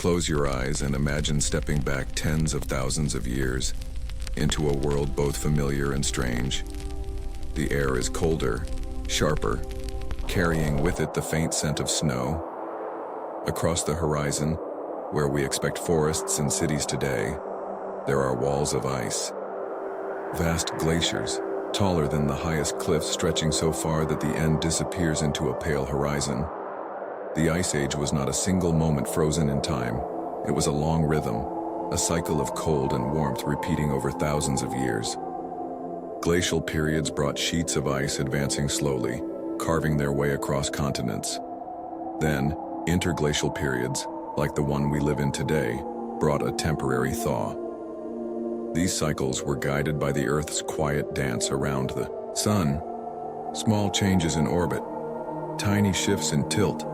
Close your eyes and imagine stepping back tens of thousands of years into a world both familiar and strange. The air is colder, sharper, carrying with it the faint scent of snow. Across the horizon, where we expect forests and cities today, there are walls of ice. Vast glaciers, taller than the highest cliffs, stretching so far that the end disappears into a pale horizon. The Ice Age was not a single moment frozen in time. It was a long rhythm, a cycle of cold and warmth repeating over thousands of years. Glacial periods brought sheets of ice advancing slowly, carving their way across continents. Then, interglacial periods, like the one we live in today, brought a temporary thaw. These cycles were guided by the Earth's quiet dance around the sun. Small changes in orbit, tiny shifts in tilt,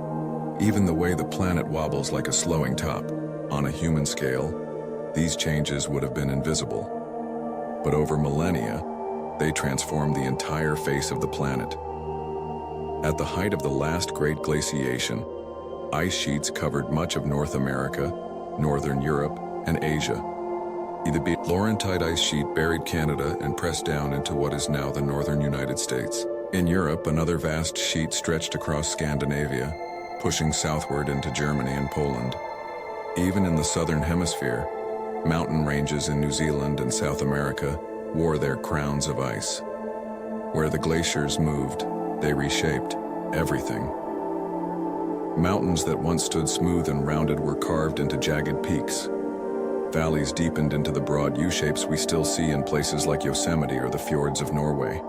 even the way the planet wobbles like a slowing top. On a human scale, these changes would have been invisible. But over millennia, they transformed the entire face of the planet. At the height of the last great glaciation, ice sheets covered much of North America, Northern Europe, and Asia. The Laurentide ice sheet buried Canada and pressed down into what is now the northern United States. In Europe, another vast sheet stretched across Scandinavia, pushing southward into Germany and Poland. Even in the southern hemisphere, mountain ranges in New Zealand and South America wore their crowns of ice. Where the glaciers moved, they reshaped everything. Mountains that once stood smooth and rounded were carved into jagged peaks. Valleys deepened into the broad U-shapes we still see in places like Yosemite or the fjords of Norway.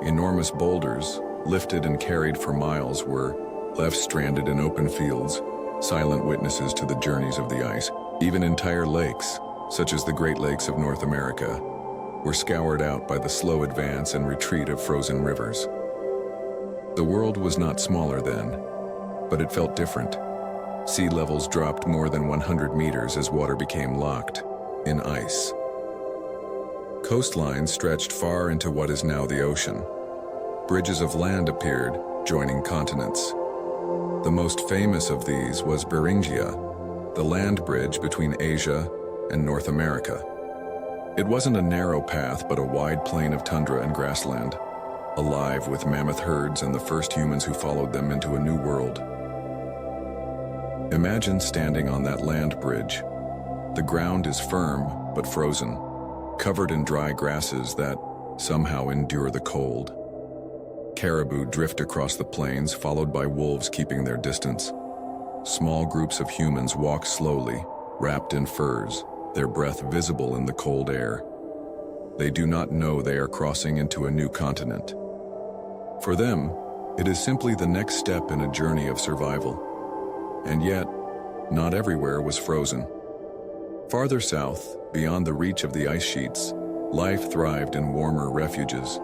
Enormous boulders, lifted and carried for miles, were left stranded in open fields, silent witnesses to the journeys of the ice. Even entire lakes, such as the Great Lakes of North America, were scoured out by the slow advance and retreat of frozen rivers. The world was not smaller then, but it felt different. Sea levels dropped more than 100 meters as water became locked in ice. Coastlines stretched far into what is now the ocean. Bridges of land appeared, joining continents. The most famous of these was Beringia, the land bridge between Asia and North America. It wasn't a narrow path, but a wide plain of tundra and grassland, alive with mammoth herds and the first humans who followed them into a new world. Imagine standing on that land bridge. The ground is firm but frozen, covered in dry grasses that somehow endure the cold. Caribou drift across the plains, followed by wolves keeping their distance. Small groups of humans walk slowly, wrapped in furs, their breath visible in the cold air. They do not know they are crossing into a new continent. For them, it is simply the next step in a journey of survival. And yet, not everywhere was frozen. Farther south, beyond the reach of the ice sheets, life thrived in warmer refuges.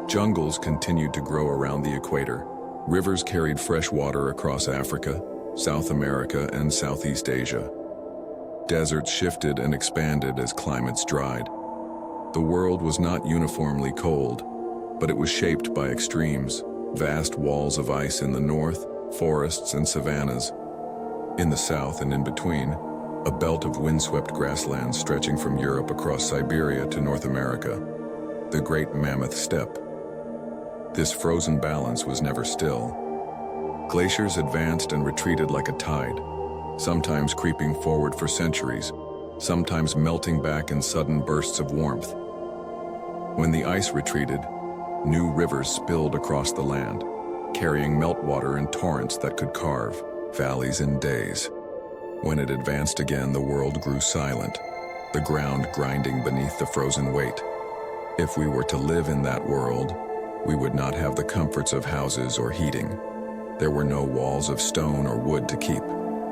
Jungles continued to grow around the equator. Rivers carried fresh water across Africa, South America, and Southeast Asia. Deserts shifted and expanded as climates dried. The world was not uniformly cold, but it was shaped by extremes: vast walls of ice in the north, forests and savannas. In the south and in between, a belt of windswept grasslands stretching from Europe across Siberia to North America, the Great Mammoth Steppe. This frozen balance was never still. Glaciers advanced and retreated like a tide, sometimes creeping forward for centuries, sometimes melting back in sudden bursts of warmth. When the ice retreated, new rivers spilled across the land, carrying meltwater in torrents that could carve valleys in days. When it advanced again, the world grew silent, the ground grinding beneath the frozen weight. If we were to live in that world, we would not have the comforts of houses or heating. There were no walls of stone or wood to keep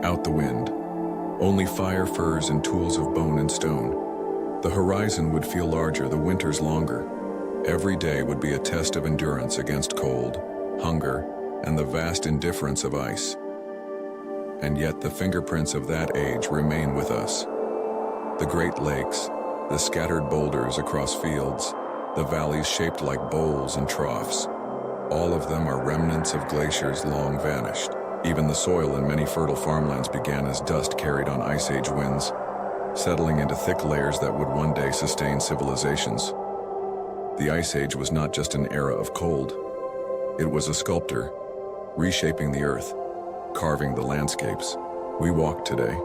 out the wind, only fire, furs, and tools of bone and stone. The horizon would feel larger, the winters longer. Every day would be a test of endurance against cold, hunger, and the vast indifference of ice. And yet the fingerprints of that age remain with us. The Great Lakes, the scattered boulders across fields, the valleys shaped like bowls and troughs, all of them are remnants of glaciers long vanished. Even the soil in many fertile farmlands began as dust carried on Ice Age winds, settling into thick layers that would one day sustain civilizations. The Ice Age was not just an era of cold. It was a sculptor, reshaping the earth, carving the landscapes we walk today.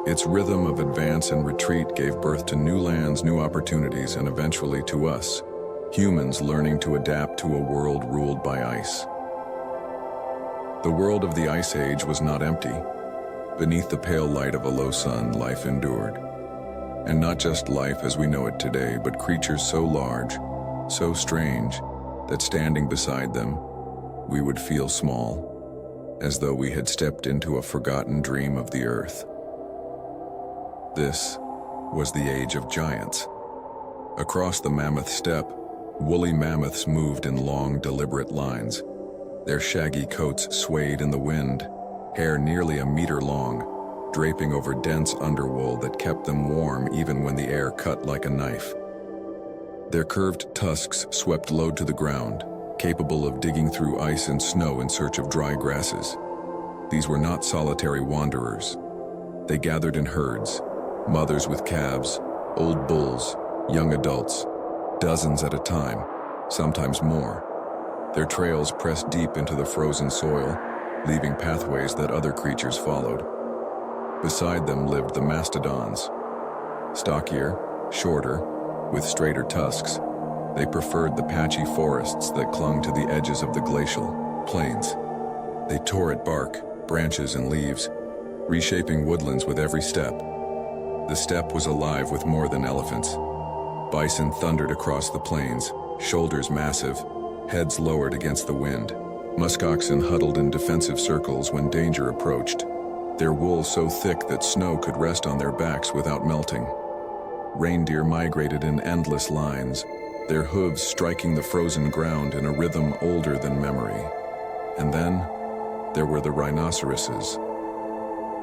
Its rhythm of advance and retreat gave birth to new lands, new opportunities, and eventually to us, humans learning to adapt to a world ruled by ice. The world of the Ice Age was not empty. Beneath the pale light of a low sun, life endured. And not just life as we know it today, but creatures so large, so strange, that standing beside them, we would feel small, as though we had stepped into a forgotten dream of the earth. This was the age of giants. Across the mammoth steppe, woolly mammoths moved in long, deliberate lines. Their shaggy coats swayed in the wind, hair nearly a meter long, draping over dense underwool that kept them warm even when the air cut like a knife. Their curved tusks swept low to the ground, capable of digging through ice and snow in search of dry grasses. These were not solitary wanderers. They gathered in herds, mothers with calves, old bulls, young adults, dozens at a time, sometimes more. Their trails pressed deep into the frozen soil, leaving pathways that other creatures followed. Beside them lived the mastodons. Stockier, shorter, with straighter tusks, they preferred the patchy forests that clung to the edges of the glacial plains. They tore at bark, branches, and leaves, reshaping woodlands with every step. The steppe was alive with more than elephants. Bison thundered across the plains, shoulders massive, heads lowered against the wind. Muskoxen huddled in defensive circles when danger approached, their wool so thick that snow could rest on their backs without melting. Reindeer migrated in endless lines, their hooves striking the frozen ground in a rhythm older than memory. And then, there were the rhinoceroses.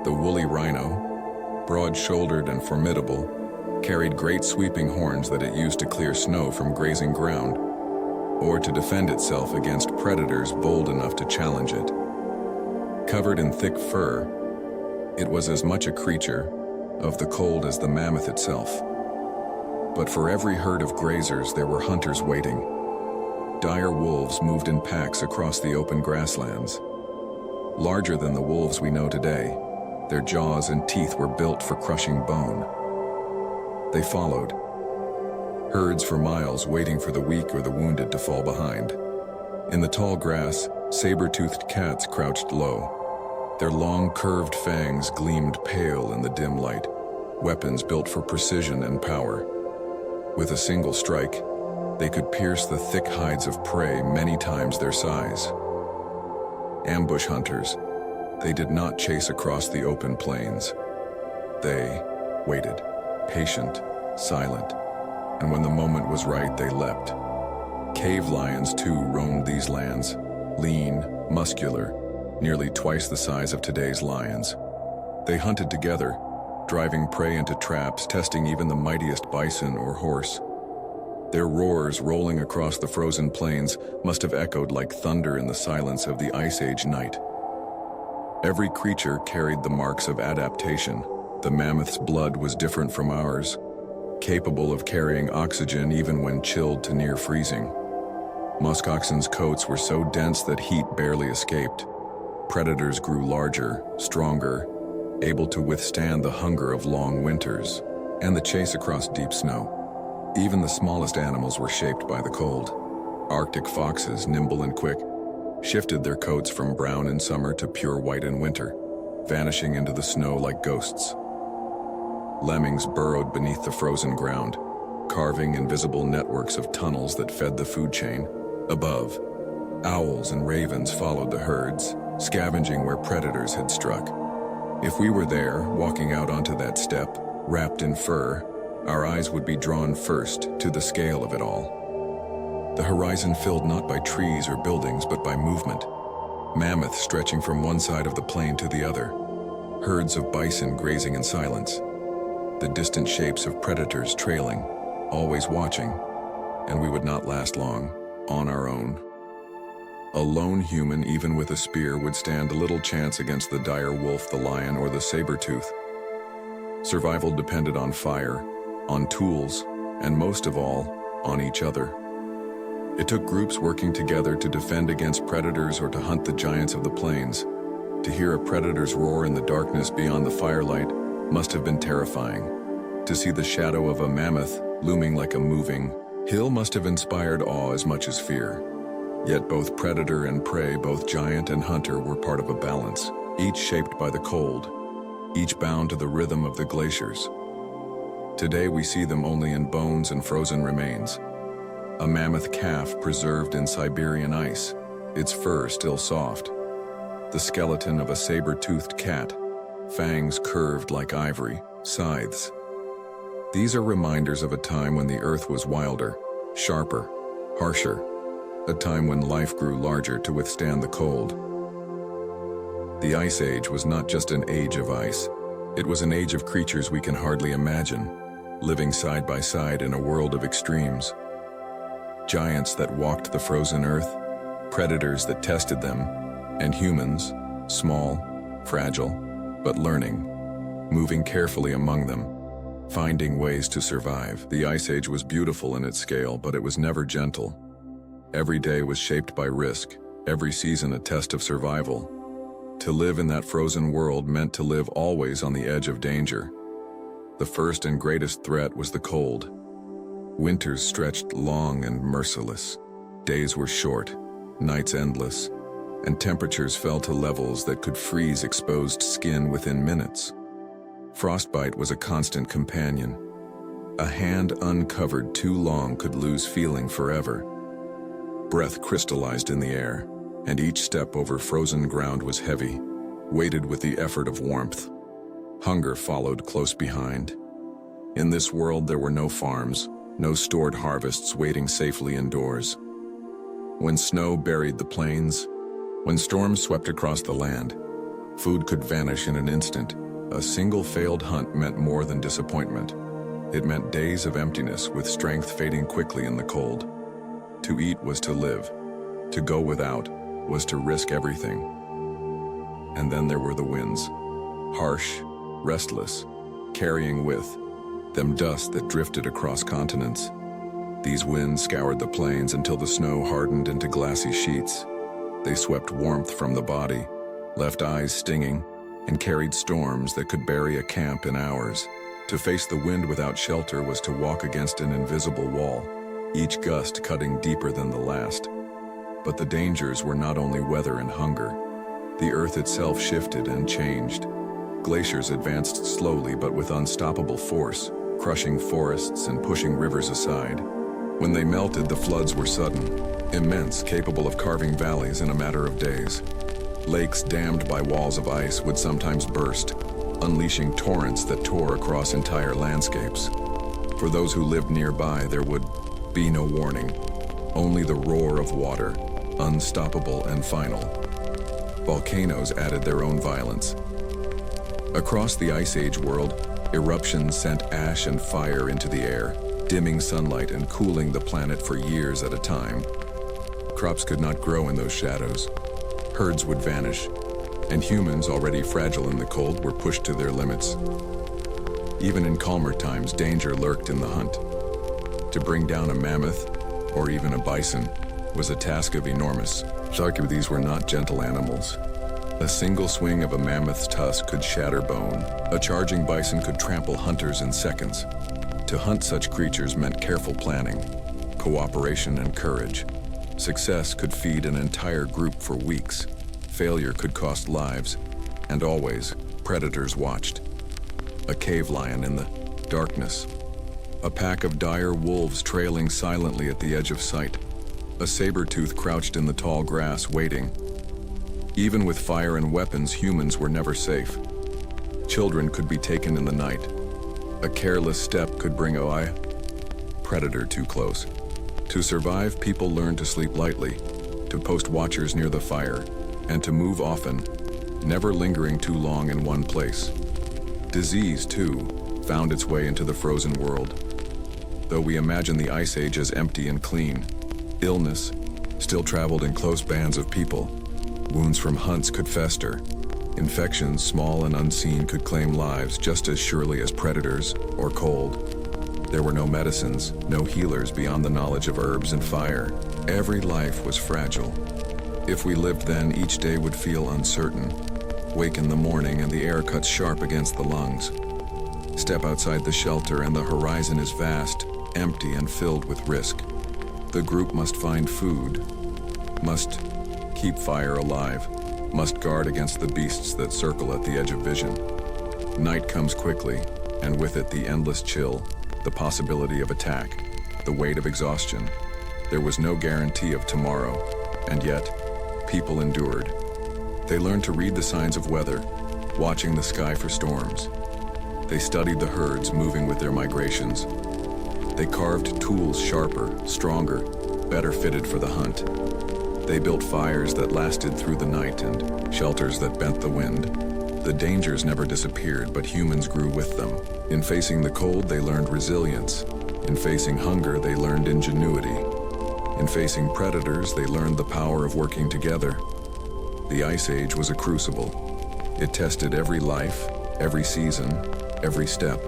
The woolly rhino, broad-shouldered and formidable, carried great sweeping horns that it used to clear snow from grazing ground, or to defend itself against predators bold enough to challenge it. Covered in thick fur, it was as much a creature of the cold as the mammoth itself. But for every herd of grazers, there were hunters waiting. Dire wolves moved in packs across the open grasslands. Larger than the wolves we know today, their jaws and teeth were built for crushing bone. They followed, herds for miles waiting for the weak or the wounded to fall behind. In the tall grass, saber-toothed cats crouched low. Their long, curved fangs gleamed pale in the dim light, weapons built for precision and power. With a single strike, they could pierce the thick hides of prey many times their size. Ambush hunters, they did not chase across the open plains. They waited, patient, silent, and when the moment was right, they leapt. Cave lions, too, roamed these lands, lean, muscular, nearly twice the size of today's lions. They hunted together, driving prey into traps, testing even the mightiest bison or horse. Their roars rolling across the frozen plains must have echoed like thunder in the silence of the Ice Age night. Every creature carried the marks of adaptation. The mammoth's blood was different from ours, capable of carrying oxygen even when chilled to near freezing. Muskoxen's coats were so dense that heat barely escaped. Predators grew larger, stronger, able to withstand the hunger of long winters and the chase across deep snow. Even the smallest animals were shaped by the cold. Arctic foxes, nimble and quick, shifted their coats from brown in summer to pure white in winter, vanishing into the snow like ghosts. Lemmings burrowed beneath the frozen ground, carving invisible networks of tunnels that fed the food chain. Above, owls and ravens followed the herds, scavenging where predators had struck. If we were there, walking out onto that steppe, wrapped in fur, our eyes would be drawn first to the scale of it all. The horizon filled not by trees or buildings, but by movement. Mammoths stretching from one side of the plain to the other. Herds of bison grazing in silence. The distant shapes of predators trailing, always watching, and we would not last long, on our own. A lone human, even with a spear, would stand little chance against the dire wolf, the lion, or the saber-tooth. Survival depended on fire, on tools, and most of all, on each other. It took groups working together to defend against predators or to hunt the giants of the plains. To hear a predator's roar in the darkness beyond the firelight must have been terrifying. To see the shadow of a mammoth looming like a moving hill must have inspired awe as much as fear. Yet both predator and prey, both giant and hunter, were part of a balance, each shaped by the cold, each bound to the rhythm of the glaciers. Today we see them only in bones and frozen remains. A mammoth calf preserved in Siberian ice, its fur still soft. The skeleton of a saber-toothed cat, fangs curved like ivory, scythes. These are reminders of a time when the earth was wilder, sharper, harsher, a time when life grew larger to withstand the cold. The Ice Age was not just an age of ice. It was an age of creatures we can hardly imagine, living side by side in a world of extremes. Giants that walked the frozen earth, predators that tested them, and humans, small, fragile, but learning, moving carefully among them, finding ways to survive. The Ice Age was beautiful in its scale, but it was never gentle. Every day was shaped by risk, every season a test of survival. To live in that frozen world meant to live always on the edge of danger. The first and greatest threat was the cold. Winters stretched long and merciless. Days were short, nights endless, and temperatures fell to levels that could freeze exposed skin within minutes. Frostbite was a constant companion. A hand uncovered too long could lose feeling forever. Breath crystallized in the air, and each step over frozen ground was heavy, weighted with the effort of warmth. Hunger followed close behind. In this world there were no farms, no stored harvests waiting safely indoors. When snow buried the plains, when storms swept across the land, food could vanish in an instant. A single failed hunt meant more than disappointment. It meant days of emptiness with strength fading quickly in the cold. To eat was to live. To go without was to risk everything. And then there were the winds, harsh, restless, carrying with them dust that drifted across continents. These winds scoured the plains until the snow hardened into glassy sheets. They swept warmth from the body, left eyes stinging, and carried storms that could bury a camp in hours. To face the wind without shelter was to walk against an invisible wall, each gust cutting deeper than the last. But the dangers were not only weather and hunger. The earth itself shifted and changed. Glaciers advanced slowly but with unstoppable force, crushing forests and pushing rivers aside. When they melted, the floods were sudden, immense, capable of carving valleys in a matter of days. Lakes dammed by walls of ice would sometimes burst, unleashing torrents that tore across entire landscapes. For those who lived nearby, there would be no warning, only the roar of water, unstoppable and final. Volcanoes added their own violence. Across the Ice Age world, eruptions sent ash and fire into the air, dimming sunlight and cooling the planet for years at a time. Crops could not grow in those shadows. Herds would vanish, and humans, already fragile in the cold, were pushed to their limits. Even in calmer times, danger lurked in the hunt. To bring down a mammoth, or even a bison, was a task of enormous. These were not gentle animals. A single swing of a mammoth's tusk could shatter bone. A charging bison could trample hunters in seconds. To hunt such creatures meant careful planning, cooperation, and courage. Success could feed an entire group for weeks. Failure could cost lives, and always, predators watched. A cave lion in the darkness. A pack of dire wolves trailing silently at the edge of sight. A saber-tooth crouched in the tall grass, waiting. Even with fire and weapons, humans were never safe. Children could be taken in the night. A careless step could bring a predator too close. To survive, people learned to sleep lightly, to post watchers near the fire, and to move often, never lingering too long in one place. Disease, too, found its way into the frozen world. Though we imagine the Ice Age as empty and clean, illness, still traveled in close bands of people. Wounds from hunts could fester. Infections, small and unseen, could claim lives just as surely as predators or cold. There were no medicines, no healers beyond the knowledge of herbs and fire. Every life was fragile. If we lived then, each day would feel uncertain. Wake in the morning and the air cuts sharp against the lungs. Step outside the shelter and the horizon is vast, empty and filled with risk. The group must find food, must keep fire alive, must guard against the beasts that circle at the edge of vision. Night comes quickly, and with it the endless chill, the possibility of attack, the weight of exhaustion. There was no guarantee of tomorrow, and yet, people endured. They learned to read the signs of weather, watching the sky for storms. They studied the herds moving with their migrations. They carved tools sharper, stronger, better fitted for the hunt. They built fires that lasted through the night and shelters that bent the wind. The dangers never disappeared, but humans grew with them. In facing the cold, they learned resilience. In facing hunger, they learned ingenuity. In facing predators, they learned the power of working together. The Ice Age was a crucible. It tested every life, every season, every step.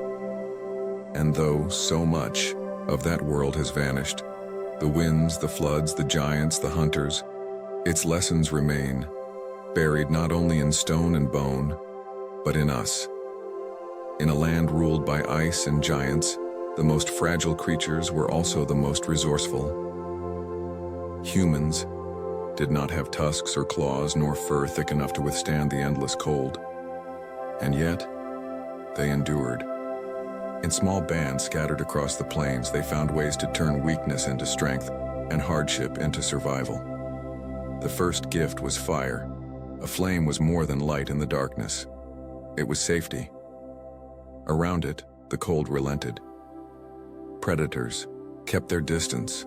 And though so much of that world has vanished, the winds, the floods, the giants, the hunters, its lessons remain, buried not only in stone and bone, but in us. In a land ruled by ice and giants, the most fragile creatures were also the most resourceful. Humans did not have tusks or claws nor fur thick enough to withstand the endless cold. And yet, they endured. In small bands scattered across the plains, they found ways to turn weakness into strength and hardship into survival. The first gift was fire. A flame was more than light in the darkness. It was safety. Around it, the cold relented. Predators kept their distance.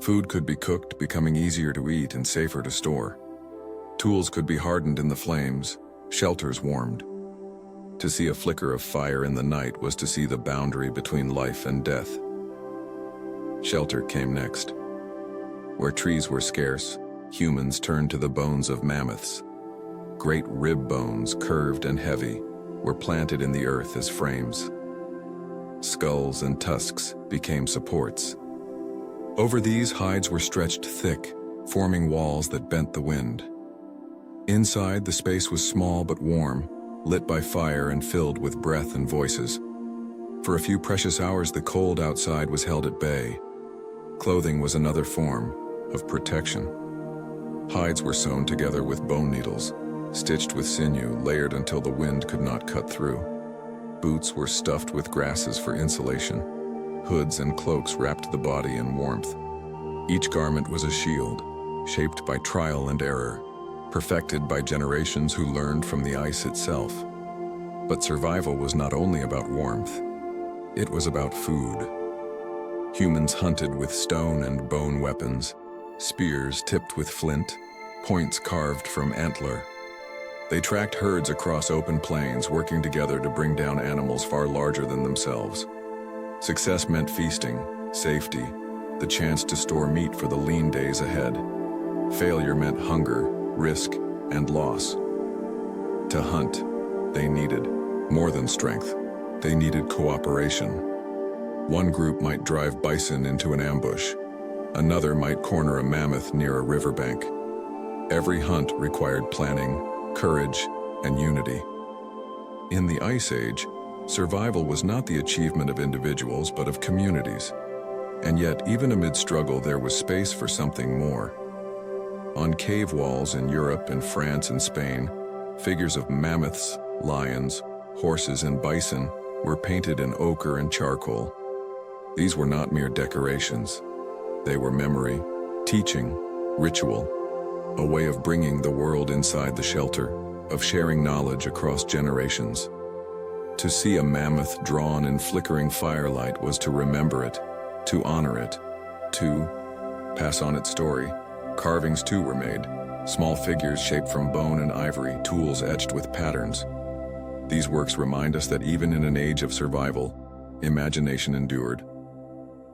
Food could be cooked, becoming easier to eat and safer to store. Tools could be hardened in the flames, shelters warmed. To see a flicker of fire in the night was to see the boundary between life and death. Shelter came next. Where trees were scarce, humans turned to the bones of mammoths. Great rib bones, curved and heavy, were planted in the earth as frames. Skulls and tusks became supports. Over these, hides were stretched thick, forming walls that bent the wind. Inside, the space was small but warm, lit by fire and filled with breath and voices. For a few precious hours, the cold outside was held at bay. Clothing was another form of protection. Hides were sewn together with bone needles, stitched with sinew, layered until the wind could not cut through. Boots were stuffed with grasses for insulation. Hoods and cloaks wrapped the body in warmth. Each garment was a shield, shaped by trial and error, perfected by generations who learned from the ice itself. But survival was not only about warmth, it was about food. Humans hunted with stone and bone weapons, spears tipped with flint, points carved from antler. They tracked herds across open plains, working together to bring down animals far larger than themselves. Success meant feasting, safety, the chance to store meat for the lean days ahead. Failure meant hunger, risk, and loss. To hunt, they needed more than strength. They needed cooperation. One group might drive bison into an ambush. Another might corner a mammoth near a riverbank. Every hunt required planning, courage, and unity. In the Ice Age, survival was not the achievement of individuals, but of communities. And yet, even amid struggle, there was space for something more. On cave walls in Europe and France and Spain, figures of mammoths, lions, horses, and bison were painted in ochre and charcoal. These were not mere decorations. They were memory, teaching, ritual, a way of bringing the world inside the shelter, of sharing knowledge across generations. To see a mammoth drawn in flickering firelight was to remember it, to honor it, to pass on its story. Carvings too were made, small figures shaped from bone and ivory, tools etched with patterns. These works remind us that even in an age of survival, imagination endured.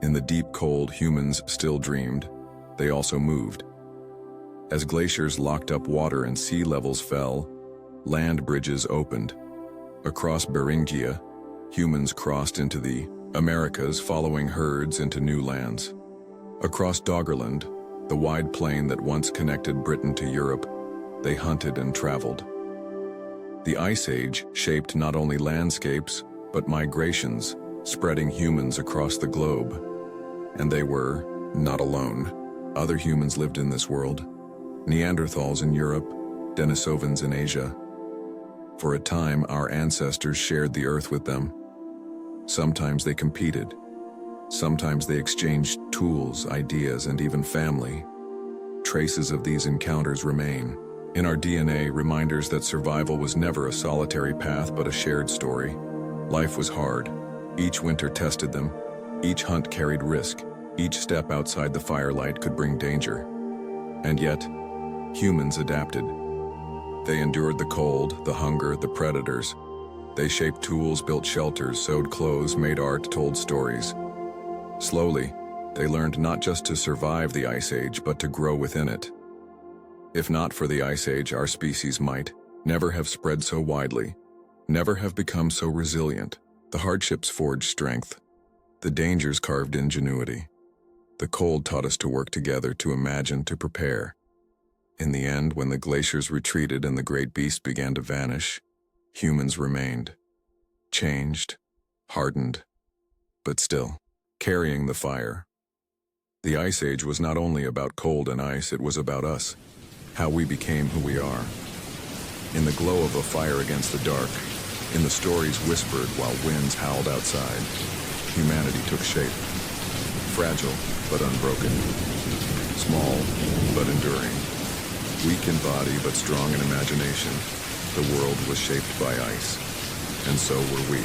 In the deep cold, humans still dreamed. They also moved, As glaciers locked up water and sea levels fell, land bridges opened. Across Beringia, humans crossed into the Americas, following herds into new lands. Across Doggerland, the wide plain that once connected Britain to Europe, they hunted and traveled. The Ice Age shaped not only landscapes, but migrations, spreading humans across the globe. And they were not alone. Other humans lived in this world. Neanderthals in Europe, Denisovans in Asia. For a time, our ancestors shared the earth with them. Sometimes they competed. Sometimes they exchanged tools, ideas, and even family. Traces of these encounters remain. In our DNA, reminders that survival was never a solitary path but a shared story. Life was hard. Each winter tested them. Each hunt carried risk. Each step outside the firelight could bring danger. And yet, humans adapted. They endured the cold, the hunger, the predators. They shaped tools, built shelters, sewed clothes, made art, told stories. Slowly, they learned not just to survive the Ice Age, but to grow within it. If not for the Ice Age, our species might never have spread so widely, never have become so resilient. The hardships forged strength. The dangers carved ingenuity. The cold taught us to work together, to imagine, to prepare. In the end, when the glaciers retreated and the great beast began to vanish, humans remained. Changed, hardened, but still carrying the fire. The Ice Age was not only about cold and ice, it was about us, how we became who we are. In the glow of a fire against the dark, in the stories whispered while winds howled outside, humanity took shape. Fragile, but unbroken. Small, but enduring. Weak in body, but strong in imagination. The world was shaped by ice, and so were we.